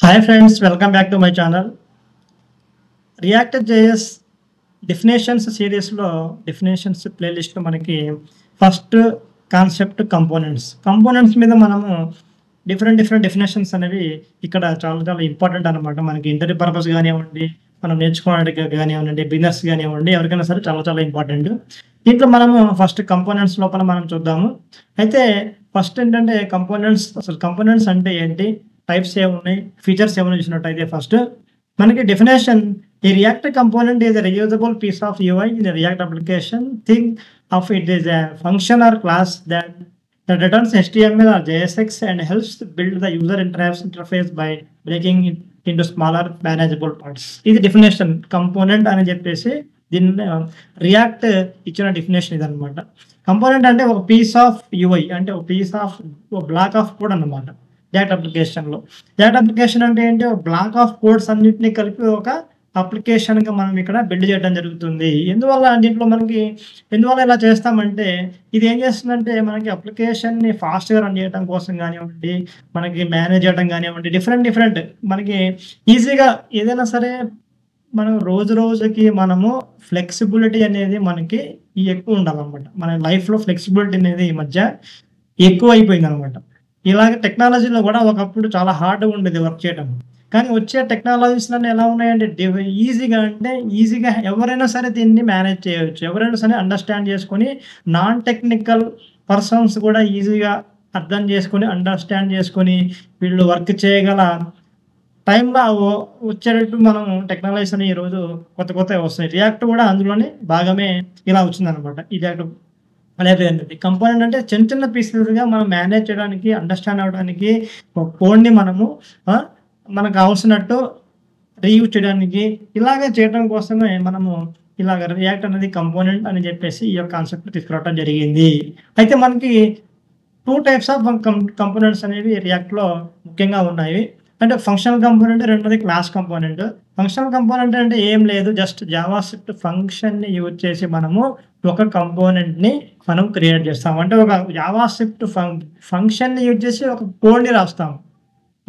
Hi friends, welcome back to my channel. React.js definitions సిరీస్లో definitions ప్లేలిస్ట్లో మనకి first concept components మీద మనము డిఫరెంట్ డెఫినేషన్స్ అనేవి ఇక్కడ చాలా చాలా ఇంపార్టెంట్ అనమాట. మనకి ఇంటర్వ్యూ పర్పస్ కానివ్వండి, మనం నేర్చుకోవడానికి కానివ్వండి, బిజినెస్ కానివ్వండి, ఎవరికైనా సరే చాలా చాలా ఇంపార్టెంట్. దీంట్లో మనము ఫస్ట్ కంపోనెంట్స్ లోపల మనం చూద్దాము. అయితే ఫస్ట్ ఏంటంటే కంపోనెంట్స్ అంటే ఏంటి, టైప్స్ ఏమున్నాయి, ఫీచర్స్ ఏమైనా చూసినట్టయితే ఫస్ట్ మనకి definition: a React component is a reusable piece of UI in a React application. Think of it as a function or class that returns HTML or JSX and helps to build the user interface by breaking it into smaller manageable parts. ఇది definition component అని చెప్పేసి దీన్ని react ఇచ్చిన definition ఇది అనమాట. Component అంటే ఒక piece of UI, అంటే ఒక piece of block of code అన్నమాట. రియాక్ట్ అప్లికేషన్ అంటే ఏంటి, ఒక బ్లాక్ ఆఫ్ కోడ్స్ అన్నింటినీ కలిపి ఒక అప్లికేషన్గా మనం ఇక్కడ బిల్డ్ చేయడం జరుగుతుంది. ఎందువల్ల ఇలా చేస్తామంటే, ఇది ఏం చేస్తుందంటే మనకి అప్లికేషన్ని ఫాస్ట్గా రన్ చేయడం కోసం కానివ్వండి, మనకి మేనేజ్ చేయడం కానివ్వండి, డిఫరెంట్ మనకి ఈజీగా ఏదైనా సరే మనం రోజుకి మనము ఫ్లెక్సిబిలిటీ అనేది మనకి ఎక్కువ ఉండాలన్నమాట. మన లైఫ్లో ఫ్లెక్సిబిలిటీ అనేది ఈ మధ్య ఎక్కువ అయిపోయింది అనమాట. ఇలాగ టెక్నాలజీలో కూడా ఒకప్పుడు చాలా హార్డ్గా ఉండేది వర్క్ చేయడం. కానీ వచ్చే టెక్నాలజీస్ అన్నీ ఎలా ఉన్నాయంటే ఈజీగా ఎవరైనా సరే దీన్ని మేనేజ్ చేయవచ్చు. ఎవరైనా సరే అండర్స్టాండ్ చేసుకొని, నాన్ టెక్నికల్ పర్సన్స్ కూడా ఈజీగా అర్థం చేసుకొని, అండర్స్టాండ్ చేసుకొని వీళ్ళు వర్క్ చేయగల టైంలో వచ్చేటట్టు మనం టెక్నాలజీస్ అని ఈరోజు కొత్తవి వస్తున్నాయి. రియాక్ట్ కూడా అందులోనే భాగమే ఇలా వచ్చిందనమాట. ఈ రియాక్ట్ అనేది కంపోనెంట్ అంటే చిన్న పీసెస్గా మనం మేనేజ్ చేయడానికి, అండర్స్టాండ్ అవ్వడానికి, కోడ్ని మనము మనకు కావాల్సినట్టు రీయూజ్ చేయడానికి, ఇలాగే చేయడం కోసమే మనము ఇలాగ రియాక్ట్ అనేది కంపోనెంట్ అని చెప్పేసి ఈ యొక్క కాన్సెప్ట్ తీసుకురావడం జరిగింది. అయితే మనకి 2 టైప్స్ ఆఫ్ కంపోనెంట్స్ అనేవి రియాక్ట్లో ముఖ్యంగా ఉన్నాయి. అంటే ఫంక్షనల్ కంపోనెంట్, రెండోది క్లాస్ కంపోనెంట్. ఫంక్షనల్ కంపోనెంట్ అంటే ఏం లేదు, జస్ట్ జావాస్క్రిప్ట్ ఫంక్షన్ని యూజ్ చేసి మనము ఒక కంపోనెంట్ని మనం క్రియేట్ చేస్తాం. అంటే ఒక జావాస్క్రిప్ట్ ఫంక్షన్ని యూజ్ చేసి ఒక కోడ్ని రాస్తాం.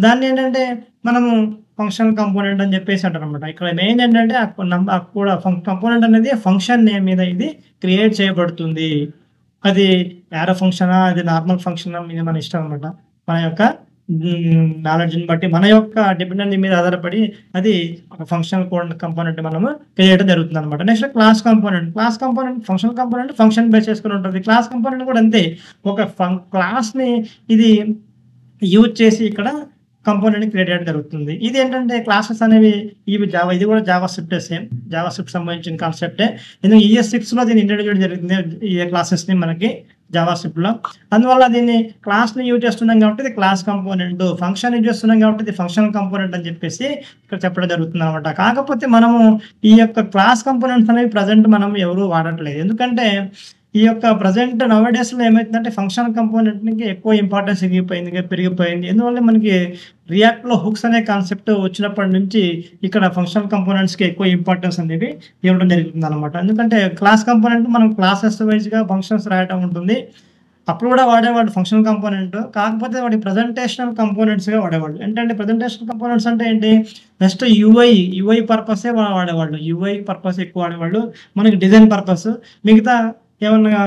దాన్ని ఏంటంటే మనము ఫంక్షనల్ కంపోనెంట్ అని చెప్పేసి అంటారు అనమాట. ఇక్కడ మెయిన్ ఏంటంటే కూడా కంపోనెంట్ అనేది ఫంక్షన్ నేమ్ మీద ఇది క్రియేట్ చేయబడుతుంది. అది యారో ఫంక్షనా, అది నార్మల్ ఫంక్షనా మీద మన ఇష్టం అనమాట. మన యొక్క నాలెడ్జ్ని బట్టి, మన యొక్క డిపెండెన్సీ మీద ఆధారపడి అది ఒక ఫంక్షనల్ కంపోనెంట్ మనము క్రియేట్ జరుగుతుంది అనమాట. Next class component. Functional component function base చేసుకుని ఉంటుంది. క్లాస్ కంపోనెంట్ కూడా అంతే, ఒక క్లాస్ని ఇది యూజ్ చేసి ఇక్కడ కంపోనెంట్ క్రియేట్ చేయడం జరుగుతుంది. ఇది ఏంటంటే క్లాసెస్ అనేవి ఇది కూడా జావాస్క్రిప్ట్, సేమ్ జావాస్క్రిప్ట్ సంబంధించిన కాన్సెప్టే. ఎందుకంటే ES6లో దీన్ని ఇంట్రడ్యూస్ చేయడం జరుగుతుంది, ఈ క్లాసెస్ని మనకి జావాస్క్రిప్ట్లో. అందువల్ల దీన్ని క్లాస్ని యూజ్ చేస్తున్నాం కాబట్టి ఇది క్లాస్ కంపోనెంట్, ఫంక్షన్ యూజ్ చేస్తున్నాం కాబట్టి ఇది ఫంక్షనల్ కంపోనెంట్ అని చెప్పేసి ఇక్కడ చెప్పడం జరుగుతుంది అనమాట. కాకపోతే మనము ఈ యొక్క క్లాస్ కంపోనెంట్స్ అనేవి ప్రజెంట్ మనం ఎవరు వాడట్లేదు. ఎందుకంటే ఈ యొక్క ప్రజెంట్ నౌడేస్లో ఏమవుతుందంటే ఫంక్షనల్ కంపోనెంట్కి ఎక్కువ ఇంపార్టెన్స్ పెరిగిపోయింది. ఎందువల్ల మనకి రియాక్ట్లో హుక్స్ అనే కాన్సెప్ట్ వచ్చినప్పటి నుంచి ఇక్కడ ఫంక్షనల్ కంపోనెంట్స్కి ఎక్కువ ఇంపార్టెన్స్ అనేది ఇవ్వడం జరుగుతుంది అనమాట. ఎందుకంటే క్లాస్ కంపోనెంట్ మనం క్లాసెస్ వైజ్గా ఫంక్షన్స్ రాయటం ఉంటుంది. అప్పుడు కూడా వాడేవాడు ఫంక్షనల్ కంపోనెంట్, కాకపోతే వాడి ప్రజెంటేషనల్ కంపోనెంట్స్గా వాడేవాళ్ళు. ఏంటంటే ప్రజెంటేషనల్ కంపోనెంట్స్ అంటే ఏంటి, నెక్స్ట్ యూఐ పర్పసే వాడేవాళ్ళు. యూఐ పర్పస్ ఎక్కువ వాడేవాళ్ళు. మనకి డిజైన్ పర్పస్, మిగతా ఏమన్నా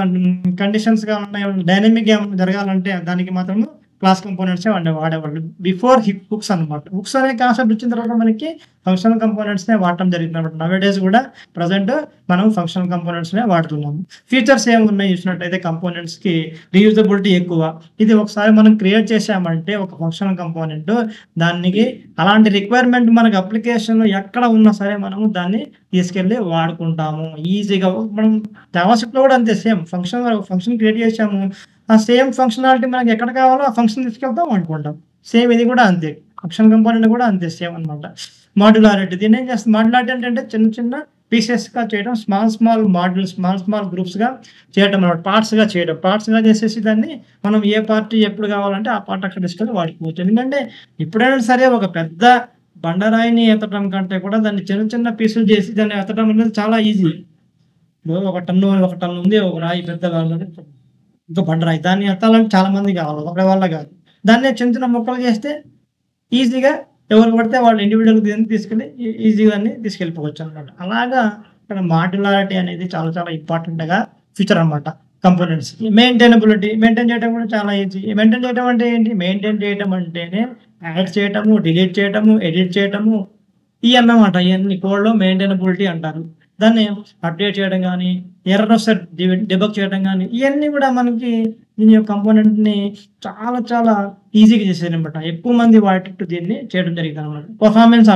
కండిషన్స్గా ఉన్నాయి, డైనమిక్ ఏమన్నా జరగాలంటే దానికి మాత్రం క్లాస్ కంపోనెంట్సే వాడేవాళ్ళు బిఫోర్ హుక్స్ అనమాట. హుక్స్ అనే కాన్సెప్ట్ వచ్చిన తర్వాత మనకి ఫంక్షనల్ కంపోనెంట్స్నే వాడటం జరిగింది అనమాట. నవేడేస్ కూడా ప్రజెంట్ మనం ఫంక్షనల్ కంపోనెంట్స్నే వాడుతున్నాము. ఫీచర్స్ ఏమున్నాయి చూసినట్టయితే కంపోనెంట్స్కి రీయూజబిలిటీ ఎక్కువ. ఇది ఒకసారి మనం క్రియేట్ చేసామంటే ఒక ఫంక్షనల్ కంపోనెంట్, దానికి అలాంటి రిక్వైర్మెంట్ మనకి అప్లికేషన్లో ఎక్కడ ఉన్నా సరే మనము దాన్ని తీసుకెళ్ళి వాడుకుంటాము ఈజీగా. మనం జావాస్క్రిప్ట్లో కూడా అంతే, సేమ్ ఫంక్షన్ క్రియేట్ చేసాము, ఆ సేమ్ ఫంక్షనాలిటీ మనకి ఎక్కడ కావాలో ఆ ఫంక్షన్ తీసుకెళ్తాం వాడుకుంటాం. సేమ్ ఇది కూడా అంతే, ఫంక్షన్ కంపోనెంట్ కూడా అంతే సేమ్ అనమాట. మాడ్యులారిటీ, దీన్ని ఏం చేస్తుంది, మాడ్యులారిటీ అంటే చిన్న పీసెస్గా చేయడం, స్మాల్ మాడ్యూల్స్, స్మాల్ గ్రూప్స్గా చేయడం అనమాట. పార్ట్స్గా చేసేసి దాన్ని మనం ఏ పార్ట్ ఎప్పుడు కావాలంటే ఆ పార్ట్ అక్కడ తీసుకెళ్ళి వాడుకోవచ్చు. ఎందుకంటే ఎప్పుడైనా సరే ఒక పెద్ద బండరాయిని ఎత్తడం కంటే కూడా దాన్ని చిన్న పీసులు చేసి దాన్ని ఎత్తడం అనేది చాలా ఈజీ. ఒక టన్ను ఉంది, ఒక రాయి పెద్ద ఇంకా బండరాయి, దాన్ని ఎత్తాలంటే చాలా మంది కావాలి, ఒకరి వల్ల కాదు. దాన్ని చిన్న ముక్కలు చేస్తే ఈజీగా ఎవరు పడితే వాళ్ళు ఇండివిడ్యువల్‌గా దీన్ని తీసుకెళ్ళి ఈజీగా అన్ని తీసుకెళ్ళిపోవచ్చు అనమాట. అలాగా ఇక్కడ మాడ్యులారిటీ అనేది చాలా చాలా ఇంపార్టెంట్‌గా ఫీచర్ అనమాట. కంపోనెంట్స్. మెయింటైన్ చేయడం కూడా చాలా ఈజీ. మెయింటైన్ చేయడం అంటే ఏంటి? మెయింటైన్ చేయడం అంటేనే యాడ్ చేయటము, డిలీట్ చేయటము, ఎడిట్ చేయటము ఇయన్నమాట. ఇయన్నీ కోడ్‌లో మెయింటైనబిలిటీ అంటారు. దాన్ని అప్డేట్ చేయడం గానీ, ఎర్రర్ వస్తే డెబగ్ చేయడం గానీ, ఇయన్నీ గూడా మనకి దీని యొక్క కంపోనెంట్‌ని చాలా చాలా ఈజీగా చేసేదనమాట. ఎక్కువ మంది వాడేటట్టు దీన్ని చేయడం జరిగిందనమాట. పెర్ఫార్మెన్స్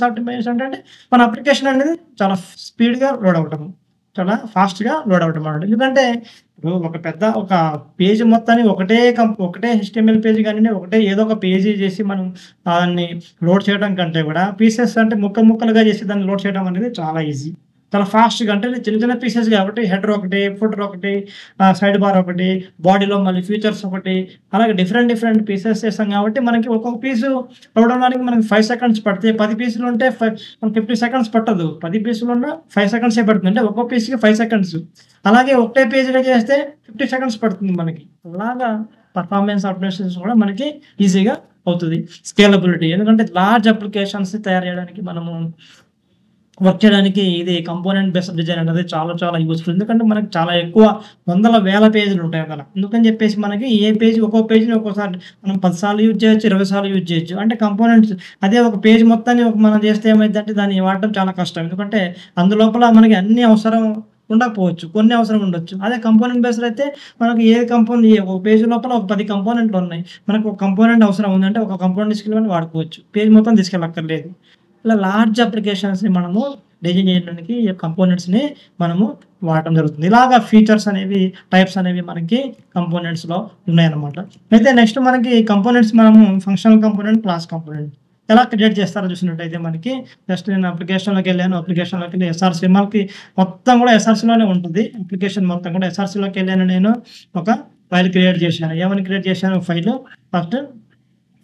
ఆప్టిమైజేషన్ అంటే మన అప్లికేషన్ అనేది చాలా స్పీడ్‌గా లోడ్ అవ్వటం. చాలా ఫాస్ట్‌గా లోడ్ అవ్వటం అన్నమాట. ఎందుకంటే ఇప్పుడు ఒక పేజ్ మొత్తాన్ని ఒకటే హెచ్‌టీఎంఎల్ పేజ్ గానియండి, ఒకటే ఏదో ఒక పేజీ చేసి మనం దాన్ని లోడ్ చేయడం కంటే కూడా పీసెస్ అంటే ముక్కలుగా చేసి దాన్ని లోడ్ చేయడం అనేది చాలా ఈజీ. చాలా ఫాస్ట్‌గా అంటే చిన్న చిన్న పీసెస్ కాబట్టి హెడర్ ఒకటి, ఫుటర్ ఒకటి, సైడ్ బార్ ఒకటి, బాడీలో మళ్ళీ ఫీచర్స్ ఒకటి, అలాగే డిఫరెంట్ పీసెస్ చేస్తాం కాబట్టి మనకి ఒక్కొక్క పీసు అవ్వడానికి మనకి 5 సెకండ్స్ పడతాయి. 10 పీసులుంటే మనకి 50 సెకండ్స్ పట్టదు. 10 పీసులున్నా 5 సెకండ్సే పడుతుంది. అంటే ఒక్కో పీస్‌కి 5 సెకండ్స్. అలాగే ఒకటే పేజ్‌లో చేస్తే 50 సెకండ్స్ పడుతుంది మనకి. అలాగా పెర్ఫార్మెన్స్ ఆప్టిమైజేషన్స్ కూడా మనకి ఈజీగా అవుతది. స్కేలబిలిటీ ఎందుకంటే లార్జ్ అప్లికేషన్స్ తయారు చేయడానికి మనము వర్క్ చేయడానికి ఇది కంపోనెంట్ బేస్డ్ డిజైన్ అనేది చాలా చాలా యూజ్‌ఫుల్. ఎందుకంటే మనకు చాలా ఎక్కువ వందల వేల పేజీలు ఉంటాయి అక్కడ. అందుకని చెప్పేసి మనకి ఒక్కో పేజ్‌ని ఒక్కోసారి మనం 10 సార్లు యూజ్ చేయొచ్చు, 20 సార్లు యూజ్ చేయొచ్చు. అంటే కంపోనెంట్స్ అదే ఒక పేజ్ మొత్తాన్ని మనం చేస్తే ఏమైద్దంటే దాన్ని వాడటం చాలా కష్టం. ఎందుకంటే అందులోపల మనకి అన్నీ అవసరం ఉండకపోవచ్చు. కొన్ని అవసరం ఉండొచ్చు. అదే కంపోనెంట్ బేస్డ్ అయితే మనకి ఒక పేజ్ లోపల ఒక 10 కంపోనెంట్లు ఉన్నాయి. మనకు ఒక కంపోనెంట్ అవసరం ఉందంటే ఒక కంపోనెంట్ తీసుకెళ్ళి వాడుకోవచ్చు. పేజ్ మొత్తం తీసుకెళ్ళక్కర్లేదు. ఇలా లార్జ్ అప్లికేషన్స్‌ని మనము డిజైన్ చేయడానికి ఈ కంపోనెంట్స్‌ని మనము వాడటం జరుగుతుంది. ఇలాగా ఫీచర్స్ అనేవి, టైప్స్ అనేవి మనకి కంపోనెంట్స్‌లో ఉన్నాయన్నమాట. అయితే నెక్స్ట్ మనకి కంపోనెంట్స్ మనము ఫంక్షనల్ కంపోనెంట్, క్లాస్ కంపోనెంట్ ఎలా క్రియేట్ చేస్తారో చూసినట్టయితే మనకి జస్ట్ నేను అప్లికేషన్‌లోకెళ్ళాను. అప్లికేషన్‌లోకెళ్ళి ఎస్ఆర్‌సీ మనకి మొత్తం కూడా ఎస్ఆర్‌సీలోనే ఉంటుంది. అప్లికేషన్ మొత్తం కూడా ఎస్ఆర్‌సీలోకెళ్ళాను నేను. ఒక ఫైల్ క్రియేట్ చేశాను. ఏమని క్రియేట్ చేశాను file? First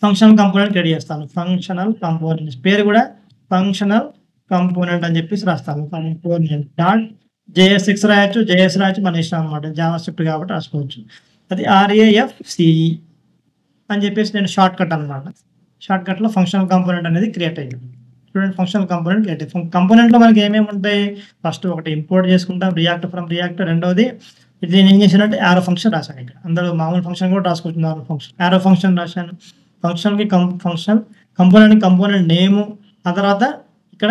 functional component create చేస్తాను. ఫంక్షనల్ కంపోనెంట్స్ పేరు కూడా ఫంక్షనల్ కంపోనెంట్ అని చెప్పేసి రాస్తాను. కంపోనెంట్ డాట్ జేఎస్ఎక్స్ రాయొచ్చు, జేఎస్ రాయొచ్చు మన ఇష్టం అనమాట. జావాస్క్రిప్ట్ కాబట్టి రాసుకోవచ్చు. అది RAFCE అని చెప్పేసి నేను షార్ట్‌కట్ అనమాట. షార్ట్‌కట్‌లో ఫంక్షనల్ కంపోనెంట్ అనేది క్రియేట్ అయింది. చూడండి ఫంక్షనల్ కంపోనెంట్ క్రియేట్ అయింది. కంపోనెంట్‌లో మనకి ఏమేమి ఉంటాయి? ఫస్ట్ ఒకటి ఇంపోర్ట్ చేసుకుంటాం ఫ్రమ్ రియాక్ట్. రెండోది నేను ఏం చేశానంటే యారో ఫంక్షన్ రాశాను ఇక్కడ. అందులో మామూలు ఫంక్షన్ కూడా రాసుకోవచ్చు. నార్మల్ ఫంక్షన్, యారో ఫంక్షన్ రాశాను. కంపోనెంట్ నేము, ఆ తర్వాత ఇక్కడ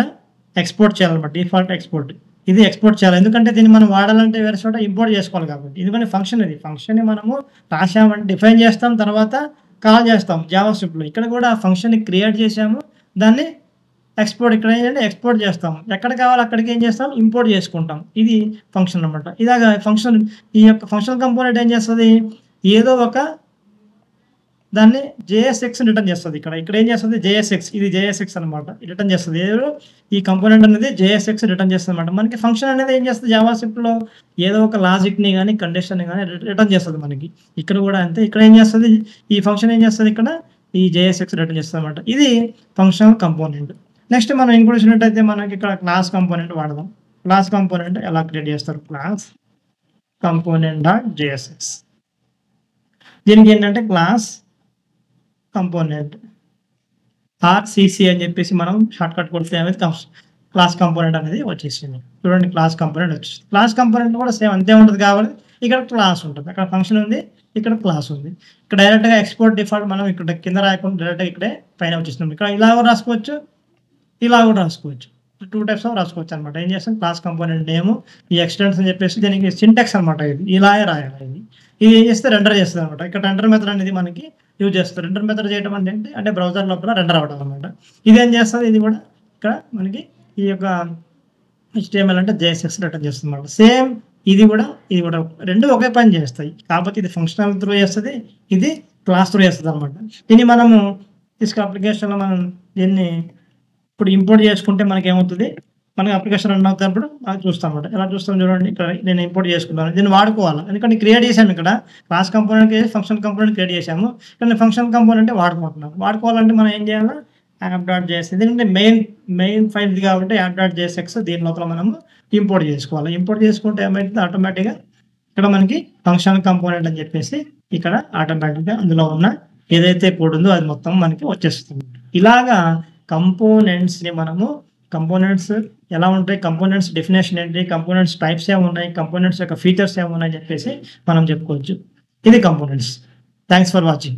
ఎక్స్‌పోర్ట్ చేయాలన్నమాట. Default export. ఇది ఎక్స్‌పోర్ట్ చేయాలి. ఎందుకంటే దీన్ని మనం వాడాలంటే వేరే చోట ఇంపోర్ట్ చేసుకోవాలి కాబట్టి. ఎందుకంటే ఫంక్షన్ ఇది. ఫంక్షన్‌ని మనము రాసామంటే డిఫైన్ చేస్తాం. తర్వాత కాల్ చేస్తాం జావాస్క్రిప్ట్‌లో. ఇక్కడ కూడా ఫంక్షన్‌ని క్రియేట్ చేసాము. దాన్ని ఇక్కడ ఏంటంటే ఎక్స్‌పోర్ట్ చేస్తాం. ఎక్కడ కావాలో అక్కడికి ఏం చేస్తాం? ఇంపోర్ట్ చేసుకుంటాం. ఇది ఫంక్షన్ అన్నమాట. ఇలాగా ఈ యొక్క ఫంక్షనల్ కంపోనెంట్ ఏం చేస్తది? ఏదో ఒక దాన్ని జేఎస్ఎక్స్ రిటర్న్ చేస్తది. ఇక్కడ ఏం చేస్తది? జేఎస్ఎక్స్. ఇది జేఎస్ఎక్స్ అనమాట. రిటర్న్ చేస్తది. ఈ కంపోనెంట్ అనేది జేఎస్ఎక్స్ రిటర్న్ చేస్తదనమాట. మనకి ఫంక్షన్ అనేది ఏం చేస్తది? జావాస్క్రిప్ట్‌లో ఏదో ఒక లాజిక్‌ని గాని, కండిషన్‌ని గాని రిటర్న్ చేస్తది మనకి. ఇక్కడ కూడా అంతే. ఇక్కడ ఏం చేస్తది? ఈ ఫంక్షన్ ఏం చేస్తది? ఇక్కడ ఈ జేఎస్ఎక్స్ రిటర్న్ చేస్తదనమాట. ఇది ఫంక్షనల్ కంపోనెంట్. నెక్స్ట్ మనం ఇంకోటి చూసినట్టయితే మనకి ఇక్కడ క్లాస్ కంపోనెంట్ వాడదాం. క్లాస్ కంపోనెంట్ ఎలా క్రియేట్ చేస్తారు? Class component dot JSX. దీనికి ఏంటంటే క్లాస్ కంపోనెంట్ RCC అని చెప్పేసి మనం షార్ట్‌కట్ కొడితే అనేది క్లాస్ కంపోనెంట్ అనేది వచ్చేసింది. చూడండి క్లాస్ కంపోనెంట్ వచ్చేసింది. క్లాస్ కంపోనెంట్ కూడా సేమ్ అంతే ఉంటది కాబట్టి ఇక్కడ క్లాస్ ఉంటది. అక్కడ ఫంక్షన్ ఉంది. ఇక్కడ క్లాస్ ఉంది. ఇక్కడ డైరెక్ట్‌గా ఎక్స్‌పోర్ట్ డిఫాల్ట్ మనం ఇక్కడ కింద రాయకుండా డైరెక్ట్‌గా ఇక్కడే పైన వచ్చేసినాం. ఇక్కడ ఇలా కూడా రాసుకోవచ్చు. ఇలా కూడా రాసుకోవచ్చు. 2 టైప్స్ రాసుకోవచ్చు అనమాట. ఏం చేస్తాం? క్లాస్ కంపోనెంట్ నేము, ఈ ఎక్స్టెన్స్ అని చెప్పేసి దీనికి సింటాక్స్ అనమాట ఇది. ఇలాగే రాయాలి ఇది. ఇది ఏం చేస్తే రెండర్ చేస్తది అనమాట. ఇక్కడ రెండర్ మెథడ్ అనేది మనకి యూజ్ చేస్తారు. రెండర్ మెథడ్ చేయడం అంటే బ్రౌజర్ లోపల రెండర్ అవ్వడం అనమాట. ఇదేం చేస్తది? ఇది కూడా ఇక్కడ మనకి ఈ యొక్క HTML అంటే JSX రిటర్న్ చేస్తుంది అనమాట. సేమ్ ఇది కూడా రెండు ఒకే పని చేస్తాయి. కాకపోతే ఇది ఫంక్షనల్ త్రూ చేస్తది. ఇది క్లాస్ త్రూ చేస్తది అనమాట. దీన్ని మనము అప్లికేషన్‌లో మనం దీన్ని ఇప్పుడు ఇంపోర్ట్ చేసుకుంటే మనకేమవుతది? మనకి అప్లికేషన్ రన్ అవుతున్నప్పుడు మనం చూస్తాం అనమాట. ఎలా చూస్తాం చూడండి. ఇక్కడ నేను ఇంపోర్ట్ చేసుకున్నాను. దీన్ని వాడుకోవాలి. ఎందుకంటే క్రియేట్ చేసాము ఇక్కడ. Class component functional component create చేసాము. కానీ ఫంక్షనల్ కంపోనెంట్ వాడుకుంటున్నాం. వాడుకోవాలంటే మనం ఏం చేయాలి? app.js ఎందుకంటే మెయిన్ ఫైల్ ఇది కాబట్టి app.jsx దీని లోపల మనము ఇంపోర్ట్ చేసుకోవాలి. ఇంపోర్ట్ చేసుకుంటే ఏమైతుంది? ఆటోమేటిక్‌గా ఇక్కడ మనకి ఫంక్షనల్ కంపోనెంట్ అని చెప్పేసి ఇక్కడ ఆటోమేటిక్‌గా అందులో ఉన్న ఏదైతే కోడ్ ఉందో అది మొత్తం మనకి వచ్చేస్తుంది. ఇలాగా కంపోనెంట్స్‌ని మనము కంపోనెంట్స్ ఎలా ఉంటాయి? కంపోనెంట్స్ డెఫినిషన్ ఏంటి? కంపోనెంట్స్ టైప్స్ ఏమున్నాయి? కంపోనెంట్స్ యొక్క ఫీచర్స్ ఏమున్నాయని చెప్పేసి మనం చెప్పుకోవచ్చు. ఇది కంపోనెంట్స్. Thanks for watching.